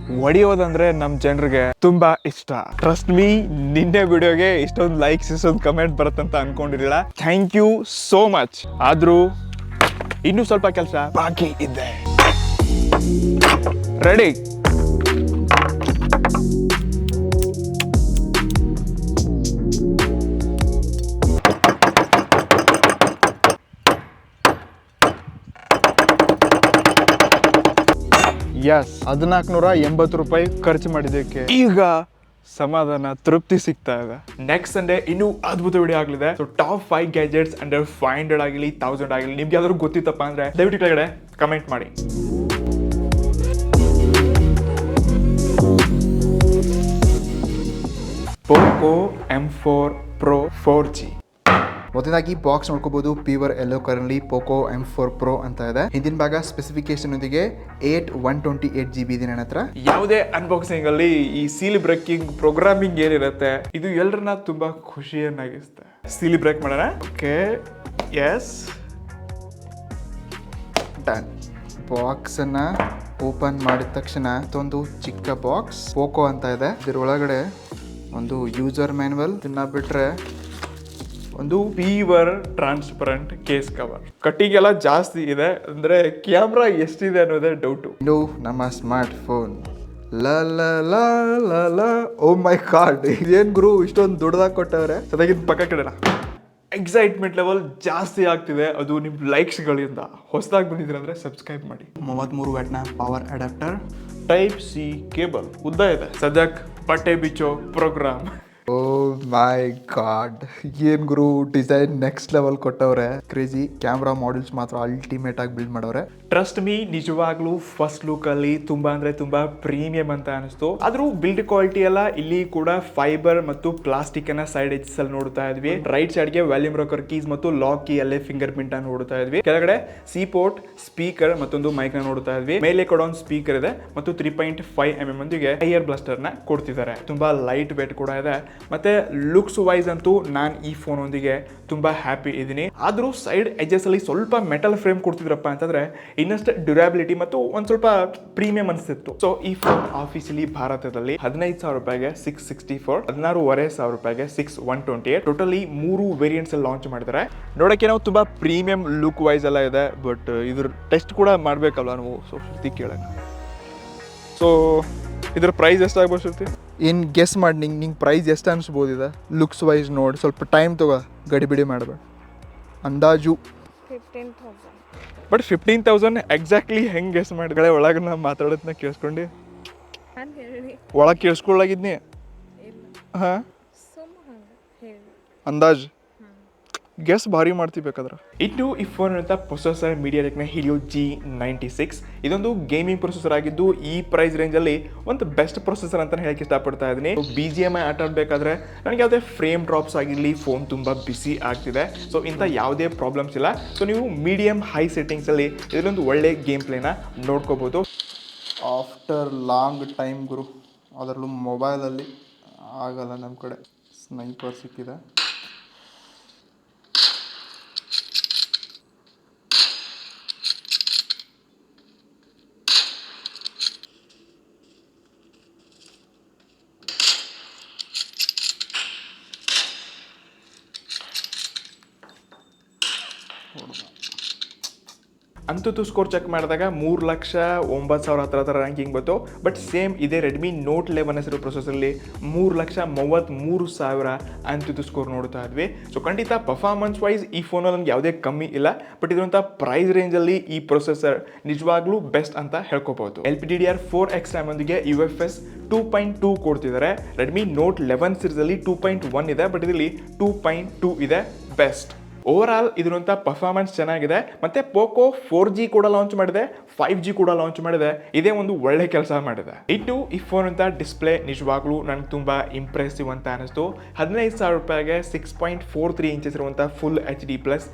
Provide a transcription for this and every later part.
ಹೊಡಿಯೋದಂದ್ರೆ ನಮ್ಮ ಜನರಿಗೆ ತುಂಬಾ ಇಷ್ಟ. ಟ್ರಸ್ಟ್ ಮೀ, ನಿನ್ನೆ ವಿಡಿಯೋಗೆ ಇಷ್ಟೊಂದು ಲೈಕ್ಸ್ ಇಷ್ಟೊಂದು ಕಮೆಂಟ್ ಬರುತ್ತಂತ ಅನ್ಕೊಂಡಿರಲಿಲ್ಲ. Thank you so much. ಆದ್ರೂ ಇನ್ನೂ ಸ್ವಲ್ಪ ಕೆಲಸ ಬಾಕಿ ಇದೆ. ರೆಡಿ? ಯಸ್, 1480 ರೂಪಾಯಿ ಖರ್ಚು ಮಾಡಿದ್ದಕ್ಕೆ ಈಗ ಸಮಾಧಾನ, ತೃಪ್ತಿ ಸಿಗ್ತಾ ಇದೆ. ನೆಕ್ಸ್ಟ್ ಸಂಡೇ ಇನ್ನೂ ಅದ್ಭುತ ವಿಡಿಯೋ ಆಗಲಿದೆ. ಸೊ ಟಾಪ್ 5 ಗ್ಯಾಜೆಟ್ಸ್ ಅಂಡರ್ 500 ಆಗಲಿ 1000 ಆಗಲಿ ನಿಮ್ಗೆ ಯಾವ್ದಾದ್ರು ಗೊತ್ತಿತ್ತಪ್ಪ ಅಂದ್ರೆ ದಯವಿಟ್ಟು ಕೆಳಗಡೆ ಕಮೆಂಟ್ ಮಾಡಿ. POCO M4 Pro 4G. ಮೊದಲಾಗಿ ಬಾಕ್ಸ್ ನೋಡ್ಕೋಬಹುದು. ಪ್ಯೂರ್ ಎಲ್ಲೋ ಕಲರ್ಲಿ POCO M4 Pro ಅಂತ ಇದೆ. ಹಿಂದಿನ ಭಾಗ ಸ್ಪೆಸಿಫಿಕೇಶನ್ ಒಂದಿಗೆ 128 GB ಇದೆ ನನ್ನ ಹತ್ರ. ಯಾವುದೇ ಅನ್ಬಾಕ್ಸಿಂಗ್ ಅಲ್ಲಿ ಈ ಸೀಲ್ ಬ್ರೇಕಿಂಗ್ ಪ್ರೋಗ್ರಾಮಿಂಗ್ ಏನಿರುತ್ತೆ ಇದು ಎಲ್ಲರನ್ನ ತುಂಬಾ ಖುಷಿಯನ್ನಾಗಿಸುತ್ತೆ. ಸೀಲ್ ಬ್ರೇಕ್ ಮಾಡೋಣ. Okay, yes, done. ಬಾಕ್ಸ್ ಅನ್ನ ಓಪನ್ ಮಾಡಿದ ತಕ್ಷಣ ಇದೊಂದು ಚಿಕ್ಕ ಬಾಕ್ಸ್ POCO ಅಂತ ಇದೆ. ಇದ್ರ ಒಳಗಡೆ ಒಂದು ಯೂಸರ್ ಮ್ಯಾನ್ಯುವಲ್, ಇದನ್ನ ಬಿಟ್ರೆ ಒಂದು pure transparent case cover. Cutting ಎಲ್ಲ ಜಾಸ್ತಿ ಇದೆ, ಅಂದ್ರೆ ಕ್ಯಾಮ್ರಾ ಎಷ್ಟಿದೆ ಅನ್ನೋದೇ ಡೌಟು. ಇದು ನಮ್ಮ ಸ್ಮಾರ್ಟ್ ಫೋನ್. ಓ ಮೈ ಗಾಡ್, ಇದೇನ್ ಗುರು ಇಷ್ಟೊಂದು ದೊಡ್ಡದಾಗಿ ಕೊಟ್ಟವ್ರೆ. ಸದಾಗಿದ್ ಪಕ್ಕ ಕಡೆನ ಎಕ್ಸೈಟ್ಮೆಂಟ್ ಲೆವೆಲ್ ಜಾಸ್ತಿ ಆಗ್ತಿದೆ. ಅದು ನಿಮ್ಮ ಲೈಕ್ಸ್ಗಳಿಂದ. ಹೊಸದಾಗಿ ಬಂದಿದ್ರೆ ಅಂದ್ರೆ ಸಬ್ಸ್ಕ್ರೈಬ್ ಮಾಡಿ. 33 ವ್ಯಾಟ್ನ power adapter, type C cable ಉದ್ದ ಇದೆ. ಸದ್ಯಕ್ಕೆ ಬಟ್ಟೆ ಬಿಚ್ಚೋ ಪ್ರೋಗ್ರಾಮ್. ಓ ಮೈ ಗಾಡ್, ಏನ್ ಗುರು ಡಿಸೈನ್ ನೆಕ್ಸ್ಟ್ ಲೆವೆಲ್ ಕೊಟ್ಟವ್ರೆ. ಕ್ರೇಜಿ. ಕ್ಯಾಮ್ರಾ ಮಾಡ್ಯೂಲ್ಸ್ ಮಾತ್ರ ಅಲ್ಟಿಮೇಟ್ ಆಗಿ ಬಿಲ್ಡ್ ಮಾಡವ್ರೆ. ಟ್ರಸ್ಟ್ ಮೀ, ನಿಜವಾಗ್ಲೂ ಫಸ್ಟ್ ಲುಕ್ ಅಲ್ಲಿ ತುಂಬಾ ಅಂದ್ರೆ ತುಂಬಾ ಪ್ರೀಮಿಯಂ ಅಂತ ಅನಿಸ್ತು. ಆದ್ರೂ ಬಿಲ್ಡ್ ಕ್ವಾಲಿಟಿ ಎಲ್ಲ ಇಲ್ಲಿ ಕೂಡ ಫೈಬರ್ ಮತ್ತು ಪ್ಲಾಸ್ಟಿಕ್ ಅನ್ನ ಸೈಡ್ ಎಡ್ಜಸ್ ಅಲ್ಲಿ ನೋಡ್ತಾ ಇದ್ವಿ. ರೈಟ್ ಸೈಡ್ ಗೆ ವ್ಯಾಲ್ಯೂಮ್ ರಾಕರ್ ಕೀಸ್ ಮತ್ತು ಲಾಕ್ ಕೀ ಅಲ್ಲೇ ಫಿಂಗರ್ ಪ್ರಿಂಟ್ ಅನ್ನು ನೋಡ್ತಾ ಇದ್ವಿ. ಕೆಳಗಡೆ ಸಿ ಪೋರ್ಟ್, ಸ್ಪೀಕರ್ ಮತ್ತೊಂದು ಮೈಕ್ ನ ನೋಡ್ತಾ ಇದ್ವಿ. ಮೇಲೆ ಕೂಡ ಒಂದು ಸ್ಪೀಕರ್ ಇದೆ ಮತ್ತು 3.5 mm ಒಂದಿಗೆ ಏರ್ ಬ್ಲಾಸ್ಟರ್ ನ ಕೊಡ್ತಿದ್ದಾರೆ. ತುಂಬಾ ಲೈಟ್ ವೇಟ್ ಕೂಡ ಇದೆ. ಮತ್ತೆ ಲುಕ್ಸ್ ವೈಸ್ ಅಂತೂ ನಾನು ಈ ಫೋನ್ ಒಂದಿಗೆ ತುಂಬಾ ಹ್ಯಾಪಿ ಇದ್ದೀನಿ. ಆದ್ರೂ ಸೈಡ್ ಎಡ್ಜಸ್ ಅಲ್ಲಿ ಸ್ವಲ್ಪ ಮೆಟಲ್ ಫ್ರೇಮ್ ಕೊಡ್ತಿದ್ರಪ್ಪ ಅಂತಂದ್ರೆ ಇನ್ನಷ್ಟು ಡ್ಯೂರಾಬಿಲಿಟಿ ಮತ್ತು ಒಂದ್ ಸ್ವಲ್ಪ ಪ್ರೀಮಿಯಂ ಅನಿಸ್ತಿತ್ತು. ಸೊ ಈ ಫೋನ್ ಆಫೀಸಿಯಲಿ ಭಾರತದಲ್ಲಿ 15,000 ರೂಪಾಯಿಗೆ 664, 16,500 ರೂಪಾಯಿಗೆ 6,128, ಟೋಟಲಿ 3 ವೇರಿಯಂಟ್ಸ್ ಅಲ್ಲಿ ಲಾಂಚ್ ಮಾಡಿದ್ದಾರೆ. ನೋಡಕ್ಕೆ ನಾವು ತುಂಬಾ ಪ್ರೀಮಿಯಂ ಲುಕ್ ವೈಸ್ ಎಲ್ಲ ಇದೆ. ಬಟ್ ಇದ್ರ ಟೆಸ್ಟ್ ಕೂಡ ಮಾಡ್ಬೇಕಲ್ವಾ ನಾವು. ಸೊ ಶ್ರುತಿ ಕೇಳೋಣ. ಸೊ ಇದ್ರ ಪ್ರೈಸ್ ಎಷ್ಟಾಗ್ಬೋದು ಶ್ರುತಿ? ಏನ್ ಗೆಸ್ ಮಾಡಿ ನಿಂಗೆ ಪ್ರೈಸ್ ಎಷ್ಟು ಅನ್ಸ್ಬೋದಿದೆ? ಲುಕ್ಸ್ ವೈಸ್ ನೋಡಿ, ಸ್ವಲ್ಪ ಟೈಮ್ ತಗೋ, ಗಡಿಬಿಡಿ ಮಾಡಬೇಡ. ಅಂದಾಜು 15,000. ಬಟ್ 15,000 ಎಕ್ಸಾಕ್ಟ್ಲಿ ಹೆಂಗೆ ಗೆಸ್ ಮಾಡಿದ್ರೆ? ಒಳಗೆ ನಾ ಮಾತಾಡೋದನ್ನ ಕೇಳಿಸ್ಕೊಂಡು ಒಳಗೆ ಕೇಳಿಸ್ಕೊಳ್ಳಾಗಿದ್ನಿ. ಹಾಂ, ಅಂದಾಜು ಗೆಸ್ ಭಾರಿ ಮಾಡ್ತಿರ್ಬೇಕಾದ್ರೆ. ಇನ್ನು ಈ ಫೋನ್ ಅಂತ ಪ್ರೊಸೆಸರ್ ಮೀಡಿಯಾಟೆಕ್ನ Helio G96. ಇದೊಂದು ಗೇಮಿಂಗ್ ಪ್ರೊಸೆಸರ್ ಆಗಿದ್ದು ಈ ಪ್ರೈಸ್ ರೇಂಜಲ್ಲಿ ಒಂದು ಬೆಸ್ಟ್ ಪ್ರೊಸೆಸರ್ ಅಂತ ಹೇಳಕ್ಕೆ ಇಷ್ಟಪಡ್ತಾ ಇದ್ದೀನಿ. BGMI ಆಟ ಆಡಬೇಕಾದ್ರೆ ನನಗೆ ಯಾವುದೇ ಫ್ರೇಮ್ ಡ್ರಾಪ್ಸ್ ಆಗಿರಲಿ, ಫೋನ್ ತುಂಬ ಬಿಸಿ ಆಗ್ತಿದೆ. ಸೊ ಇಂಥ ಯಾವುದೇ ಪ್ರಾಬ್ಲಮ್ಸ್ ಇಲ್ಲ. ಸೊ ನೀವು ಮೀಡಿಯಂ ಹೈ ಸೆಟ್ಟಿಂಗ್ಸಲ್ಲಿ ಇದರೊಂದು ಒಳ್ಳೆ ಗೇಮ್ ಪ್ಲೇನ ನೋಡ್ಕೋಬೋದು. ಆಫ್ಟರ್ ಲಾಂಗ್ ಟೈಮ್ ಗುರು, ಅದರಲ್ಲೂ ಮೊಬೈಲಲ್ಲಿ ಆಗಲ್ಲ ನಮ್ಮ ಕಡೆ. ಸ್ನೈಪರ್ ಸಿಕ್ಕಿದೆ. ಅಂತೂ ಸ್ಕೋರ್ ಚೆಕ್ ಮಾಡಿದಾಗ 3,09,000 ಹತ್ರ ರ್ಯಾಂಕಿಂಗ್ ಬಂತು. ಬಟ್ ಸೇಮ್ ಇದೇ ರೆಡ್ಮಿ ನೋಟ್ 11 ಹೆಸರು ಪ್ರೊಸೆಸರ್ಲಿ 3,33,000 ಅಂತೂ ಸ್ಕೋರ್ ನೋಡ್ತಾ ಇದ್ವಿ. ಸೊ ಖಂಡಿತ ಪರ್ಫಾರ್ಮೆನ್ಸ್ ವೈಸ್ ಈ ಫೋನಲ್ಲಿ ನಮ್ಗೆ ಯಾವುದೇ ಕಮ್ಮಿ ಇಲ್ಲ. ಬಟ್ ಇದಂಥ ಪ್ರೈಸ್ ರೇಂಜಲ್ಲಿ ಈ ಪ್ರೊಸೆಸರ್ ನಿಜವಾಗ್ಲೂ ಬೆಸ್ಟ್ ಅಂತ ಹೇಳ್ಕೋಬಹುದು. LPDDR4X RAM ಒಂದಿಗೆ UFS 2.2 ಕೊಡ್ತಿದ್ದಾರೆ. ರೆಡ್ಮಿ ನೋಟ್ 11 ಸೀರೀಸಲ್ಲಿ 2.1 ಇದೆ, ಬಟ್ ಇದರಲ್ಲಿ 2.2 ಇದೆ ಬೆಸ್ಟ್. ಓವರ್ ಆಲ್ ಇದರಂಥ ಪರ್ಫಾರ್ಮೆನ್ಸ್ ಚೆನ್ನಾಗಿದೆ. ಮತ್ತೆ POCO 4G ಕೂಡ ಲಾಂಚ್ ಮಾಡಿದೆ, 5G ಕೂಡ ಲಾಂಚ್ ಮಾಡಿದೆ. ಇದೇ ಒಂದು ಒಳ್ಳೆ ಕೆಲಸ ಮಾಡಿದೆ. ಇನ್ನು ಈ ಫೋನ್ ಅಂತ ಡಿಸ್ಪ್ಲೇ ನಿಜವಾಗ್ಲೂ ನನಗೆ ತುಂಬಾ ಇಂಪ್ರೆಸಿವ್ ಅಂತ ಅನಿಸ್ತು. 15,000 ರೂಪಾಯಿಗೆ 6.43 ಇಂಚಸ್ ಇರುವಂಥ ಫುಲ್ HD+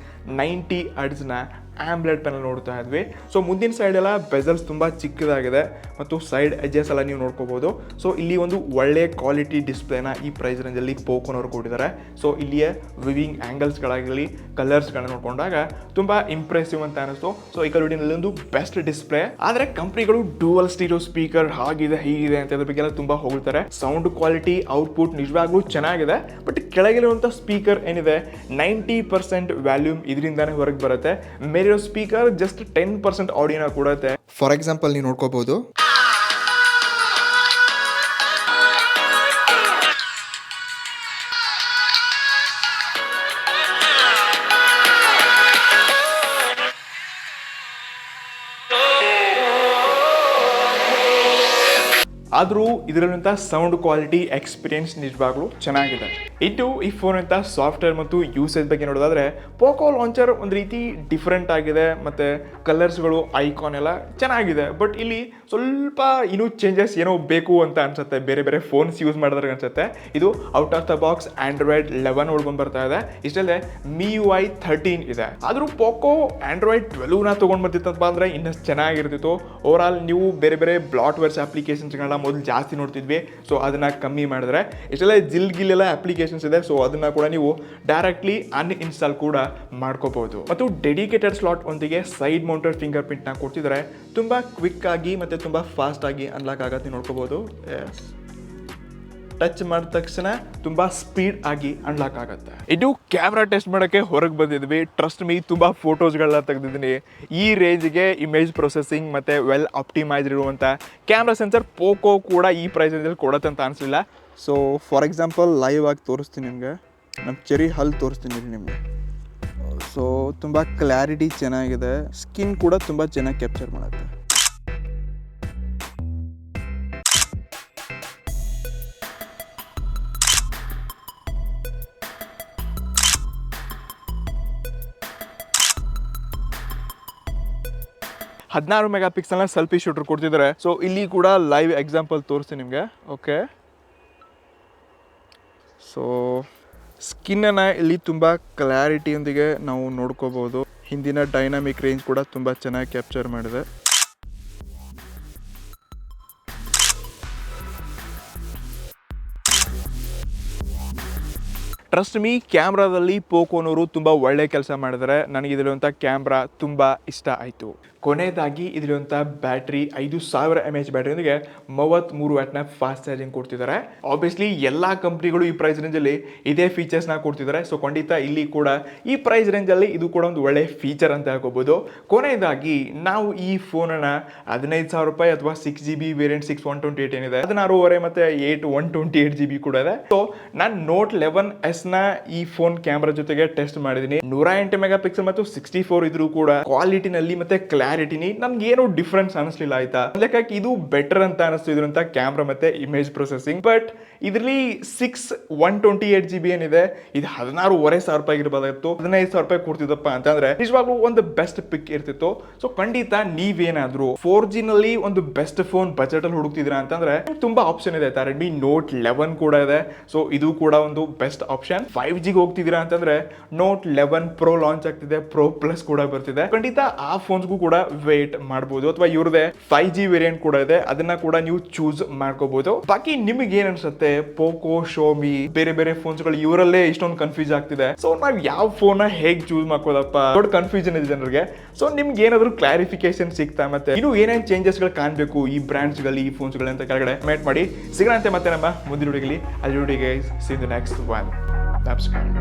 90 Hz ಆಂಬ್ಲೆಡ್ ಪ್ಯಾನಲ್ ನೋಡ್ತಾ ಇದ್ವಿ. ಸೊ ಮುಂದಿನ ಸೈಡ್ ಎಲ್ಲ ಬೆಸಲ್ಸ್ ತುಂಬಾ ಚಿಕ್ಕದಾಗಿದೆ ಮತ್ತು ಸೈಡ್ ಎಡ್ಜಸ್ ಎಲ್ಲ ನೀವು ನೋಡ್ಕೋಬಹುದು. ಸೊ ಇಲ್ಲಿ ಒಂದು ಒಳ್ಳೆ ಕ್ವಾಲಿಟಿ ಡಿಸ್ಪ್ಲೇನ ಈ ಪ್ರೈಸ್ ರೇಂಜ್ ಅಲ್ಲಿ ಪೋಕೋನವರು ಕೊಟ್ಟಿದ್ದಾರೆ. ಸೊ ಇಲ್ಲಿಯ ವಿವಿಂಗ್ ಆಂಗಲ್ಸ್ಗಳಾಗಲಿ ಕಲರ್ಸ್ಗಳನ್ನ ನೋಡ್ಕೊಂಡಾಗ ತುಂಬಾ ಇಂಪ್ರೆಸಿವ್ ಅಂತ ಅನಿಸ್ತು. ಸೊ ಈ ಕಲುಡಿನಲ್ಲಿ ಒಂದು ಬೆಸ್ಟ್ ಡಿಸ್ಪ್ಲೇ. ಆದ್ರೆ ಕಂಪ್ನಿಗಳು ಡ್ಯೂಯಲ್ ಸ್ಟೀರಿಯೋ ಸ್ಪೀಕರ್ ಹಾಗಿದೆ ಹೀಗಿದೆ ಅಂತ ಅದ್ರ ಬಗ್ಗೆ ಎಲ್ಲ ತುಂಬಾ ಹೋಗ್ತಾರೆ. ಸೌಂಡ್ ಕ್ವಾಲಿಟಿ ಔಟ್ಪುಟ್ ನಿಜವಾಗ್ಲೂ ಚೆನ್ನಾಗಿದೆ. ಬಟ್ ಕೆಳಗಿರುವಂತ ಸ್ಪೀಕರ್ ಏನಿದೆ 90% ವ್ಯಾಲ್ಯೂಮ್ ಇದರಿಂದಾನೇ ಹೊರಗೆ ಬರುತ್ತೆ. ಮೇಲಿರೋ ಸ್ಪೀಕರ್ ಜಸ್ಟ್ 10% ಆಡಿಯೋನ ಕೊಡುತ್ತೆ. ಫಾರ್ ಎಕ್ಸಾಂಪಲ್ ನೀವು ನೋಡ್ಕೋಬಹುದು, ಆದರೂ ಇದರಲ್ಲಿಂಥ ಸೌಂಡ್ ಕ್ವಾಲಿಟಿ ಎಕ್ಸ್ಪೀರಿಯನ್ಸ್ ನಿಜವಾಗ್ಲೂ ಚೆನ್ನಾಗಿದೆ. ಇಟ್ಟು ಈ ಫೋನ್ ಅಂತ ಸಾಫ್ಟ್ವೇರ್ ಮತ್ತು ಯೂಸೇಜ್ ಬಗ್ಗೆ ನೋಡೋದಾದ್ರೆ ಪೋಕೋ ಲಾಂಚರ್ ಒಂದು ರೀತಿ ಡಿಫ್ರೆಂಟ್ ಆಗಿದೆ ಮತ್ತು ಕಲರ್ಸ್ಗಳು ಐಕಾನ್ ಎಲ್ಲ ಚೆನ್ನಾಗಿದೆ. ಬಟ್ ಇಲ್ಲಿ ಸ್ವಲ್ಪ ಇನ್ನೂ ಚೇಂಜಸ್ ಏನೋ ಬೇಕು ಅಂತ ಅನ್ಸುತ್ತೆ. ಬೇರೆ ಬೇರೆ ಫೋನ್ಸ್ ಯೂಸ್ ಮಾಡಿದ್ರೆ ಅನ್ಸುತ್ತೆ. ಇದು out of the box Android 11 ಒಳಗೊಂಡು ಬರ್ತಾ ಇದೆ. ಇಷ್ಟಲ್ಲದೆ MIUI 13 ಇದೆ. ಆದರೂ ಪೋಕೋ ಆಂಡ್ರಾಯ್ಡ್ 12ನ ತೊಗೊಂಡು ಬರ್ತಿತ್ತಪ್ಪ ಅಂದರೆ ಇನ್ನಷ್ಟು ಚೆನ್ನಾಗಿರ್ತಿತ್ತು. ಓವರ್ ಆಲ್ ನೀವು ಬೇರೆ ಬೇರೆ ಬ್ಲಾಟ್ವೇರ್ಸ್ ಅಪ್ಲಿಕೇಶನ್ಸ್ಗಳನ್ನ ಮೊದಲು ಜಾಸ್ತಿ ನೋಡ್ತಿದ್ವಿ. ಸೊ ಅದನ್ನ ಕಮ್ಮಿ ಮಾಡಿದ್ರೆ ಇಷ್ಟೆಲ್ಲ ಜಿಲ್ಗಿಲ್ಲೆಲ್ಲ ಅಪ್ಲಿಕೇಶನ್ಸ್ ಇದೆ. ಸೊ ಅದನ್ನ ಕೂಡ ನೀವು ಡೈರೆಕ್ಟ್ಲಿ ಅನ್ಇನ್ಸ್ಟಾಲ್ ಕೂಡ ಮಾಡ್ಕೋಬಹುದು. ಮತ್ತು ಡೆಡಿಕೇಟೆಡ್ ಸ್ಲಾಟ್ ಒಂದಿಗೆ ಸೈಡ್ ಮೌಂಟೆಡ್ ಫಿಂಗರ್ ಪ್ರಿಂಟ್ ನ ಕೊಡ್ತಿದ್ದಾರೆ. ತುಂಬಾ ಕ್ವಿಕ್ ಆಗಿ ಮತ್ತೆ ತುಂಬಾ ಫಾಸ್ಟ್ ಆಗಿ ಅನ್ಲಾಕ್ ಆಗತ್ತೆ ನೋಡ್ಕೋಬಹುದು. ಟಚ್ ಮಾಡಿದ ತಕ್ಷಣ ತುಂಬಾ ಸ್ಪೀಡ್ ಆಗಿ ಅನ್ಲಾಕ್ ಆಗುತ್ತೆ. ಇದು ಕ್ಯಾಮ್ರಾ ಟೆಸ್ಟ್ ಮಾಡೋಕ್ಕೆ ಹೊರಗೆ ಬಂದಿದ್ವಿ. ಟ್ರಸ್ಟ್ ಮೀ ತುಂಬಾ ಫೋಟೋಸ್ಗಳನ್ನ ತೆಗೆದಿದ್ದೀನಿ. ಈ ರೇಂಜ್ಗೆ ಇಮೇಜ್ ಪ್ರೊಸೆಸಿಂಗ್ ಮತ್ತೆ ವೆಲ್ ಆಪ್ಟಿಮೈಸ್ ಇರುವಂಥ ಕ್ಯಾಮ್ರಾ ಸೆನ್ಸರ್ ಪೋಕೋ ಕೂಡ ಈ ಪ್ರೈಸ್ ರೇಂಜಲ್ಲಿ ಕೊಡುತ್ತೆ ಅಂತ ಅನಿಸಲಿಲ್ಲ. ಸೊ ಫಾರ್ ಎಕ್ಸಾಂಪಲ್ ಲೈವ್ ಆಗಿ ತೋರಿಸ್ತೀನಿ ನಿಮಗೆ. ನಮ್ಮ ಚೆರಿ ಹಲ್ ತೋರಿಸ್ತೀನಿ ನಿಮಗೆ. ಸೊ ತುಂಬ ಕ್ಲಾರಿಟಿ ಚೆನ್ನಾಗಿದೆ. ಸ್ಕಿನ್ ಕೂಡ ತುಂಬ ಚೆನ್ನಾಗಿ ಕ್ಯಾಪ್ಚರ್ ಮಾಡುತ್ತೆ. ಹದಿನಾರು ಮೆಗಾ ಪಿಕ್ಸೆಲ್ನ ಸೆಲ್ಫಿ ಶೂಟರ್ ಕೊಡ್ತಿದ್ದಾರೆ. ಸೊ ಇಲ್ಲಿ ಕೂಡ ಲೈವ್ ಎಕ್ಸಾಂಪಲ್ ತೋರಿಸ್ತೀನಿ ನಿಮಗೆ. ಓಕೆ, ಸೊ ಸ್ಕಿನ್ನನ್ನು ಇಲ್ಲಿ ತುಂಬ ಕ್ಲಾರಿಟಿಯೊಂದಿಗೆ ನಾವು ನೋಡ್ಕೋಬೋದು. ಹಿಂದಿನ ಡೈನಾಮಿಕ್ ರೇಂಜ್ ಕೂಡ ತುಂಬ ಚೆನ್ನಾಗಿ ಕ್ಯಾಪ್ಚರ್ ಮಾಡಿದೆ. ಟ್ರಸ್ಟ್ ಮೀ, ಕ್ಯಾಮ್ರಾದಲ್ಲಿ ಪೋಕೋನವರು ತುಂಬ ಒಳ್ಳೆ ಕೆಲಸ ಮಾಡಿದ್ದಾರೆ. ನನಗೆ ಇದರಲ್ಲಿರುವಂಥ ಕ್ಯಾಮ್ರಾ ತುಂಬ ಇಷ್ಟ ಆಯಿತು. ಕೊನೆಯದಾಗಿ ಇದರಲ್ಲಿರುವಂಥ ಬ್ಯಾಟ್ರಿ 5000 mAh ಬ್ಯಾಟ್ರಿಯೊಂದಿಗೆ 33 ವ್ಯಾಟ್ನ ಫಾಸ್ಟ್ ಚಾರ್ಜಿಂಗ್ ಕೊಡ್ತಿದ್ದಾರೆ. ಆಬ್ವಿಯಸ್ಲಿ ಎಲ್ಲ ಕಂಪ್ನಿಗಳು ಈ ಪ್ರೈಸ್ ರೇಂಜಲ್ಲಿ ಇದೇ ಫೀಚರ್ಸ್ನ ಕೊಡ್ತಿದ್ದಾರೆ. ಸೊ ಖಂಡಿತ ಇಲ್ಲಿ ಕೂಡ ಈ ಪ್ರೈಸ್ ರೇಂಜಲ್ಲಿ ಇದು ಕೂಡ ಒಂದು ಒಳ್ಳೆ ಫೀಚರ್ ಅಂತ ಹೇಳ್ಕೋಬೋದು. ಕೊನೆಯದಾಗಿ ನಾವು ಈ ಫೋನನ್ನು 15,000 ರೂಪಾಯಿ ಅಥವಾ 6GB ವೇರಿಯಂಟ್ 6128 ಏನಿದೆ 16.5 ಮತ್ತು 8 128GB ಕೂಡ ಇದೆ. ಸೊ ನಾನು ನೋಟ್ 11S ಈ ಫೋನ್ ಕ್ಯಾಮ್ರಾ ಜೊತೆಗೆ ಟೆಸ್ಟ್ ಮಾಡಿದೀನಿ. 108 ಮೆಗಾ ಪಿಕ್ಸೆಲ್ ಮತ್ತು 64 ಇದ್ರೂ ಕೂಡ ಕ್ವಾಲಿಟಿನಲ್ಲಿ ಮತ್ತೆ ಕ್ಲಾರಿಟಿನಿ ನಮ್ಗೆ ಏನು ಡಿಫ್ರೆನ್ಸ್ ಅನಿಸ್ಲಿಲ್ಲ. ಆಯ್ತಾ, ಲೆಕ್ಕಕ್ಕೆ ಇದು ಬೆಟರ್ ಅಂತ ಅನಿಸ್ತು ಇದ್ರಂತ ಕ್ಯಾಮ್ರಾ ಮತ್ತೆ ಇಮೇಜ್ ಪ್ರೊಸೆಸಿಂಗ್. ಬಟ್ ಇದರಲ್ಲಿ 128GB ಏನಿದೆ ಇದು 16,500 ರೂಪಾಯಿ ಇರಬಹುದಾಗಿತ್ತು. 15,000 ರೂಪಾಯಿ ಕೊಡ್ತಿದ್ದಪ್ಪ ಅಂತಂದ್ರೆ ನಿಜವಾಗ್ಲೂ ಒಂದು ಬೆಸ್ಟ್ ಪಿಕ್ ಇರ್ತಿತ್ತು. ಸೊ ಖಂಡಿತ ನೀವೇನಾದ್ರೂ 4G ನಲ್ಲಿ ಒಂದು ಬೆಸ್ಟ್ ಫೋನ್ ಬಜೆಟ್ ಅಲ್ಲಿ ಹುಡುಕ್ತಿದ್ದೀರಾ ಅಂತಂದ್ರೆ ತುಂಬಾ ಆಪ್ಷನ್ ಇದೆ. ರೆಡ್ಮಿ ನೋಟ್ 11 ಕೂಡ ಇದೆ. ಸೊ ಇದು ಕೂಡ ಒಂದು ಬೆಸ್ಟ್ ಆಪ್ಷನ್. 5G ಹೋಗ್ತಿದ್ದೀರಾ ಅಂತಂದ್ರೆ ನೋಟ್ 11 Pro ಲಾಂಚ್ ಆಗ್ತಿದೆ. Pro Plus ಕೂಡ ಬರ್ತಿದೆ. ಖಂಡಿತ ಆ ಫೋನ್ಸ್ಗೂ ಕೂಡ ವೇಟ್ ಮಾಡಬಹುದು. ಅಥವಾ ಇವ್ರದೇ 5G ವೇರಿಯಂಟ್ ಕೂಡ ಇದೆ, ಅದನ್ನ ಕೂಡ ನೀವು ಚೂಸ್ ಮಾಡ್ಕೋಬಹುದು. ಬಾಕಿ ನಿಮಗೆ ಏನ್ ಅನ್ಸುತ್ತೆ? ಪೋಕೋ, ಶೋಮಿ, ಬೇರೆ ಬೇರೆ ಫೋನ್ಸ್ ಗಳು ಇವರಲ್ಲೇ ಇಷ್ಟೊಂದು ಕನ್ಫ್ಯೂಸ್ ಆಗ್ತಿದೆ. ಸೊ ನಾವ್ ಯಾವ ಫೋನ್ ಹೇಗ್ ಚೂಸ್ ಮಾಡ್ಕೋದಪ್ಪ? ದೊಡ್ಡ ಕನ್ಫ್ಯೂಷನ್ ಇದೆ ಜನರಿಗೆ. ಸೊ ನಿಮ್ಗೆ ಏನಾದ್ರು ಕ್ಲಾರಿಫಿಕೇಶನ್ ಸಿಗ್ತಾ ಮತ್ತೆ ಇನ್ನು ಏನೇನ್ ಚೇಂಜಸ್ ಗಳು ಕಾಣಬೇಕು ಈ ಬ್ರಾಂಡ್ಸ್ ಗಳಲ್ಲಿ, ಈ ಫೋನ್ಸ್ ಗಳು ಅಂತ ಕೆಳಗಡೆ ಕಮೆಂಟ್ ಮಾಡಿ. ಸಿಗೋಣಂತೆ ಮತ್ತೆ ನಮ್ಮ ಮುಂದಿನ ವಿಡಿಯೋಲಿ. ಅಲ್ಲಿ guys, C the next one. Subscribe.